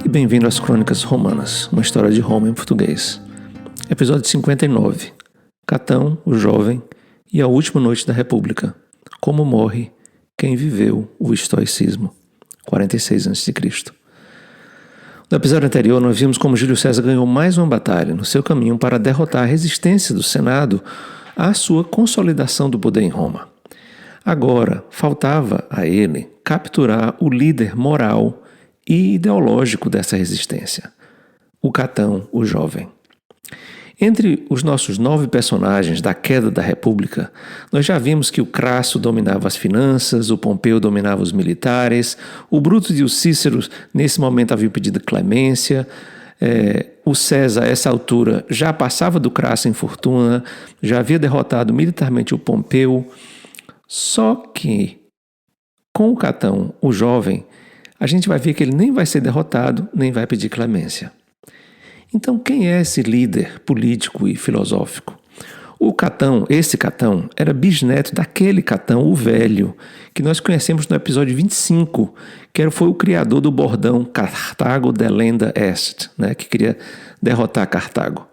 e bem-vindo às Crônicas Romanas, uma história de Roma em português. Episódio 59. Catão, o Jovem, e a Última Noite da República. Como morre quem viveu o estoicismo. 46 a.C. No episódio anterior, nós vimos como Júlio César ganhou mais uma batalha no seu caminho para derrotar a resistência do Senado à sua consolidação do poder em Roma. Agora, faltava a ele capturar o líder moral e ideológico dessa resistência, o Catão, o Jovem. Entre os nossos 9 personagens da queda da República, nós já vimos que o Crasso dominava as finanças, o Pompeu dominava os militares, o Bruto e o Cícero, nesse momento, haviam pedido clemência, o César, a essa altura, já passava do Crasso em fortuna, já havia derrotado militarmente o Pompeu. Só que, com o Catão, o Jovem, a gente vai ver que ele nem vai ser derrotado, nem vai pedir clemência. Então, quem é esse líder político e filosófico? O Catão, esse Catão, era bisneto daquele Catão, o Velho, que nós conhecemos no episódio 25, que foi o criador do bordão Carthago delenda est, né, que queria derrotar Cartago.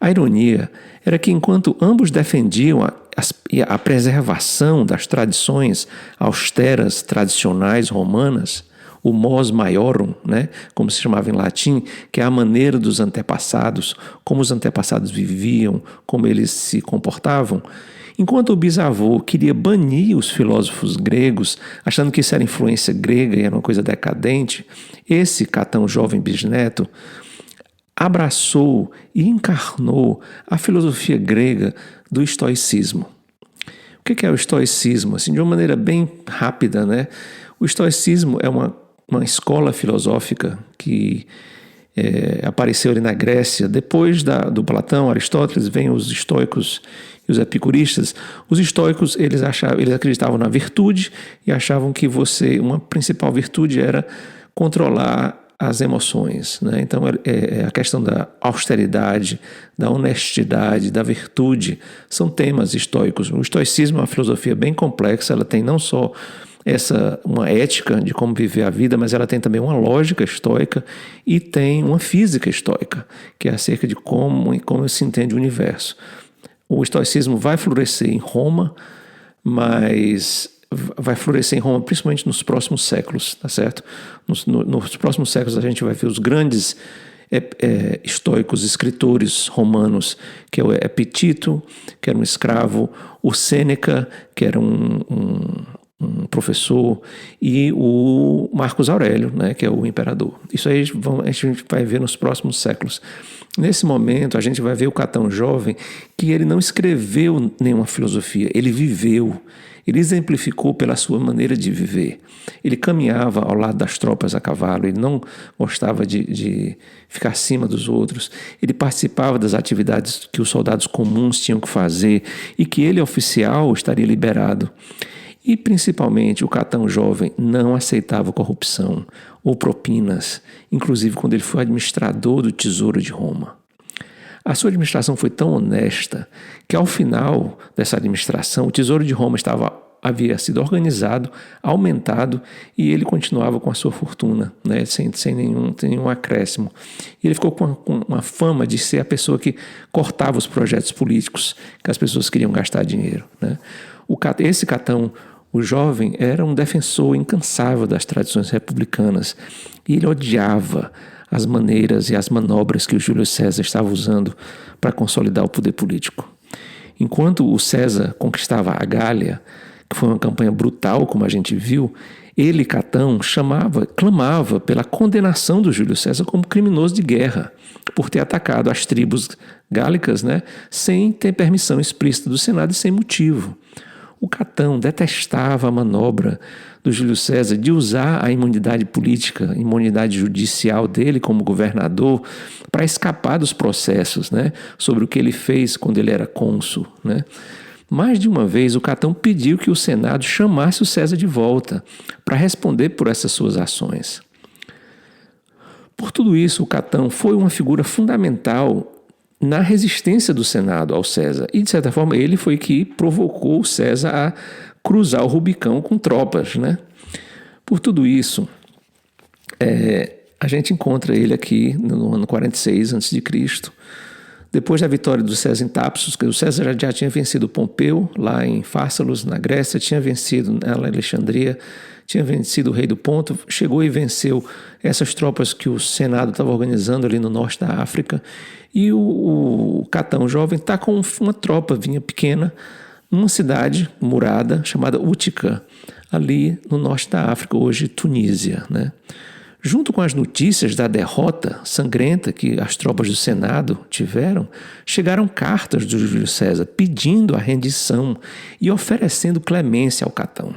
A ironia era que enquanto ambos defendiam a preservação das tradições austeras, tradicionais romanas, o mos maiorum, né, como se chamava em latim, que é a maneira dos antepassados, como os antepassados viviam, como eles se comportavam. Enquanto o bisavô queria banir os filósofos gregos, achando que isso era influência grega e era uma coisa decadente, esse Catão Jovem bisneto abraçou e encarnou a filosofia grega do estoicismo. O que é o estoicismo? Assim, de uma maneira bem rápida, né? O estoicismo é uma escola filosófica que apareceu ali na Grécia. Depois do Platão, Aristóteles, vêm os estoicos e os epicuristas. Os estoicos, eles acreditavam na virtude e achavam que uma principal virtude era controlar as emoções, né? Então, a questão da austeridade, da honestidade, da virtude, são temas estoicos. O estoicismo é uma filosofia bem complexa, ela tem não só uma ética de como viver a vida, mas ela tem também uma lógica estoica e tem uma física estoica, que é acerca de como se entende o universo. O estoicismo vai florescer em Roma, mas vai florescer em Roma principalmente nos próximos séculos, tá certo? Nos próximos séculos a gente vai ver os grandes estoicos, escritores romanos, que é o Epicteto, que era um escravo, o Sêneca, que era um professor, e o Marcos Aurélio, né, que é o imperador. Isso aí a gente vai ver nos próximos séculos. Nesse momento, a gente vai ver o Catão Jovem, que ele não escreveu nenhuma filosofia, ele viveu. Ele exemplificou pela sua maneira de viver. Ele caminhava ao lado das tropas a cavalo, ele não gostava de ficar acima dos outros. Ele participava das atividades que os soldados comuns tinham que fazer e que ele, oficial, estaria liberado. E, principalmente, o Catão Jovem não aceitava corrupção ou propinas, inclusive quando ele foi administrador do Tesouro de Roma. A sua administração foi tão honesta que, ao final dessa administração, o Tesouro de Roma havia sido organizado, aumentado, e ele continuava com a sua fortuna, né, sem nenhum acréscimo. E ele ficou com uma fama de ser a pessoa que cortava os projetos políticos que as pessoas queriam gastar dinheiro, né? Esse Catão, o Jovem, era um defensor incansável das tradições republicanas e ele odiava as maneiras e as manobras que o Júlio César estava usando para consolidar o poder político. Enquanto o César conquistava a Gália, que foi uma campanha brutal, como a gente viu, ele, Catão, clamava pela condenação do Júlio César como criminoso de guerra, por ter atacado as tribos gálicas, né, sem ter permissão explícita do Senado e sem motivo. O Catão detestava a manobra do Júlio César de usar a imunidade política, a imunidade judicial dele como governador para escapar dos processos, né, sobre o que ele fez quando ele era cônsul, né? Mais de uma vez, o Catão pediu que o Senado chamasse o César de volta para responder por essas suas ações. Por tudo isso, o Catão foi uma figura fundamental na resistência do Senado ao César. E, de certa forma, ele foi que provocou o César a cruzar o Rubicão com tropas, né? Por tudo isso, A gente encontra ele aqui no ano 46 a.C., depois da vitória do César em Tapsos, que o César já tinha vencido Pompeu, lá em Fársalos, na Grécia, tinha vencido na Alexandria, tinha vencido o rei do Ponto, chegou e venceu essas tropas que o Senado estava organizando ali no norte da África, e o Catão jovem está com uma tropa vinha pequena, numa cidade murada chamada Útica, ali no norte da África, hoje Tunísia, né? Junto com as notícias da derrota sangrenta que as tropas do Senado tiveram, chegaram cartas do Júlio César pedindo a rendição e oferecendo clemência ao Catão.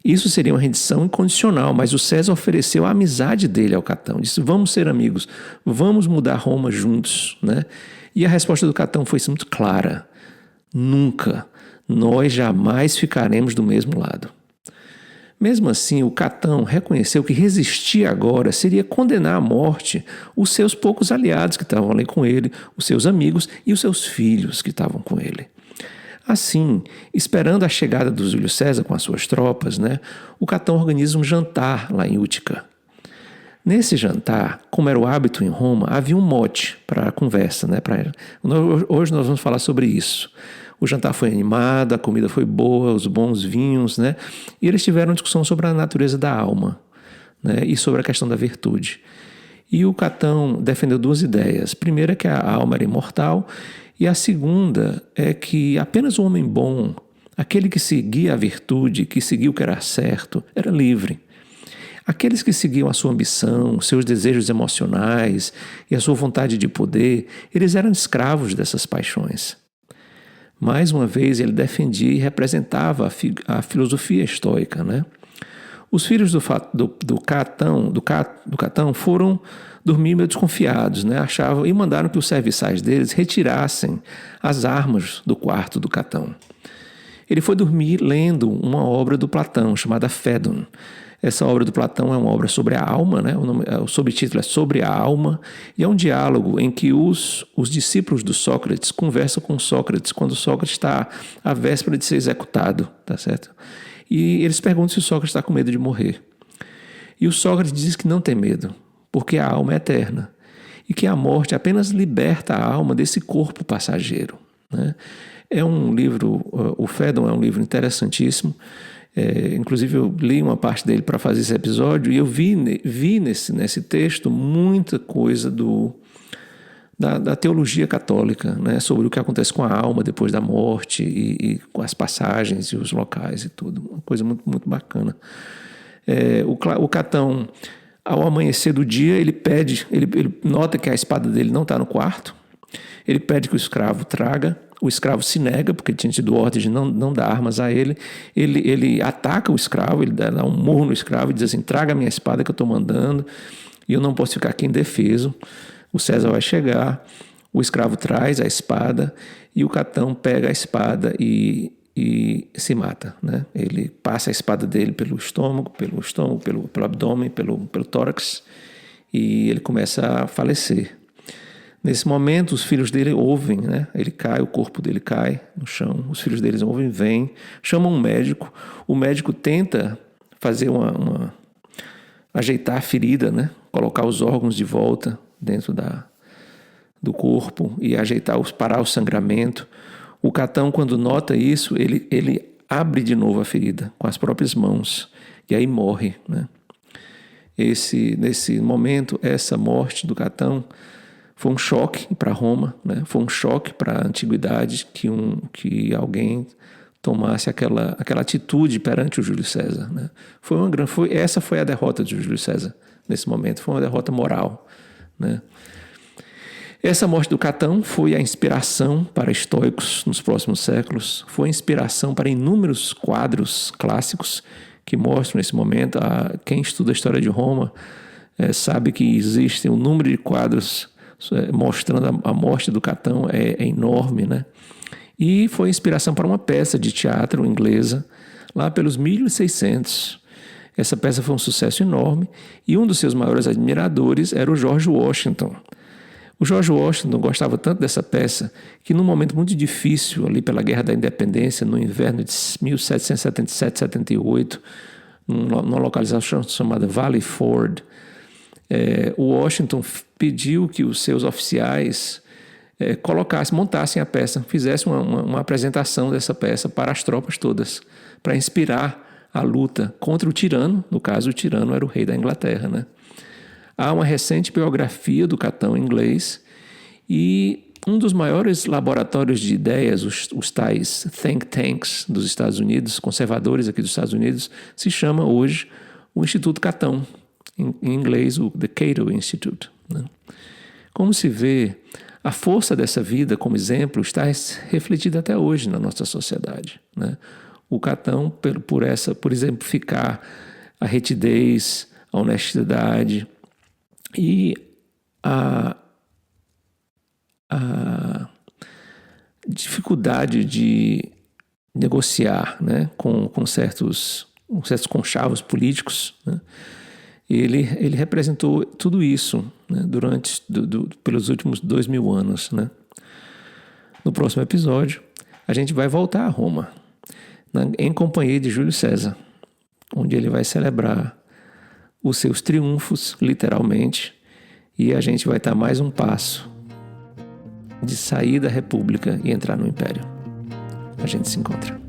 Isso seria uma rendição incondicional, mas o César ofereceu a amizade dele ao Catão. Disse, vamos ser amigos, vamos mudar Roma juntos, né? E a resposta do Catão foi muito clara. Nunca, nós jamais ficaremos do mesmo lado. Mesmo assim, o Catão reconheceu que resistir agora seria condenar à morte os seus poucos aliados que estavam ali com ele, os seus amigos e os seus filhos que estavam com ele. Assim, esperando a chegada do Júlio César com as suas tropas, né, o Catão organiza um jantar lá em Útica. Nesse jantar, como era o hábito em Roma, havia um mote para a conversa. Né, hoje nós vamos falar sobre isso. O jantar foi animado, a comida foi boa, os bons vinhos, né? E eles tiveram discussão sobre a natureza da alma, né? E sobre a questão da virtude. E o Catão defendeu duas ideias. A primeira é que a alma era imortal e a segunda é que apenas o homem bom, aquele que seguia a virtude, que seguia o que era certo, era livre. Aqueles que seguiam a sua ambição, seus desejos emocionais e a sua vontade de poder, eles eram escravos dessas paixões. Mais uma vez, ele defendia e representava a filosofia estoica, né? Os filhos do Catão foram dormir meio desconfiados, né? Achavam e mandaram que os serviçais deles retirassem as armas do quarto do Catão. Ele foi dormir lendo uma obra do Platão chamada Fédon. Essa obra do Platão é uma obra sobre a alma, né? O subtítulo é Sobre a Alma, e é um diálogo em que os discípulos do Sócrates conversam com Sócrates quando Sócrates está à véspera de ser executado, tá certo? E eles perguntam se o Sócrates está com medo de morrer. E o Sócrates diz que não tem medo, porque a alma é eterna, e que a morte apenas liberta a alma desse corpo passageiro, né? É um livro, o Fédon é um livro interessantíssimo. Inclusive eu li uma parte dele para fazer esse episódio e eu vi nesse texto muita coisa da teologia católica, né, sobre o que acontece com a alma depois da morte e com as passagens e os locais e tudo. Uma coisa muito, muito bacana. O Catão, ao amanhecer do dia, ele nota que a espada dele não está no quarto, ele pede que o escravo traga. O escravo se nega, porque tinha tido ordem de não dar armas a ele. Ele ataca o escravo, ele dá um murro no escravo e diz assim, traga a minha espada que eu estou mandando e eu não posso ficar aqui indefeso. O César vai chegar, o escravo traz a espada e o Catão pega a espada e se mata, né? Ele passa a espada dele pelo estômago, pelo abdômen, pelo tórax e ele começa a falecer. Nesse momento, os filhos dele ouvem, né? Ele cai, o corpo dele cai no chão. Os filhos deles ouvem, vêm, chamam um médico. O médico tenta fazer ajeitar a ferida, né? Colocar os órgãos de volta dentro do corpo e parar o sangramento. O Catão, quando nota isso, ele abre de novo a ferida com as próprias mãos e aí morre, né? Nesse momento, essa morte do Catão foi um choque para Roma, né? Foi um choque para a antiguidade que alguém tomasse aquela atitude perante o Júlio César, né? Essa foi a derrota de Júlio César nesse momento, foi uma derrota moral, né? Essa morte do Catão foi a inspiração para estoicos nos próximos séculos, foi a inspiração para inúmeros quadros clássicos que mostram nesse momento. Quem estuda a história de Roma sabe que existe um número de quadros mostrando a morte do Catão é enorme, né? E foi inspiração para uma peça de teatro inglesa lá pelos 1600. Essa peça foi um sucesso enorme e um dos seus maiores admiradores era o George Washington. O George Washington gostava tanto dessa peça que num momento muito difícil ali pela Guerra da Independência, no inverno de 1777-78, numa localização chamada Valley Ford, o Washington pediu que os seus oficiais montassem a peça, fizessem uma apresentação dessa peça para as tropas todas, para inspirar a luta contra o tirano. No caso, o tirano era o rei da Inglaterra, né? Há uma recente biografia do Catão em inglês e um dos maiores laboratórios de ideias, os tais think tanks dos Estados Unidos, conservadores aqui dos Estados Unidos, se chama hoje o Instituto Catão, em inglês o The Cato Institute, né? Como se vê, a força dessa vida como exemplo está refletida até hoje na nossa sociedade, né? O Catão, por exemplificar a retidez, a honestidade e a dificuldade de negociar, né, com certos conchavos políticos, né? Ele representou tudo isso, né, pelos últimos 2000 anos, né? No próximo episódio, a gente vai voltar a Roma, em companhia de Júlio César, onde ele vai celebrar os seus triunfos, literalmente, e a gente vai estar mais um passo de sair da República e entrar no Império. A gente se encontra.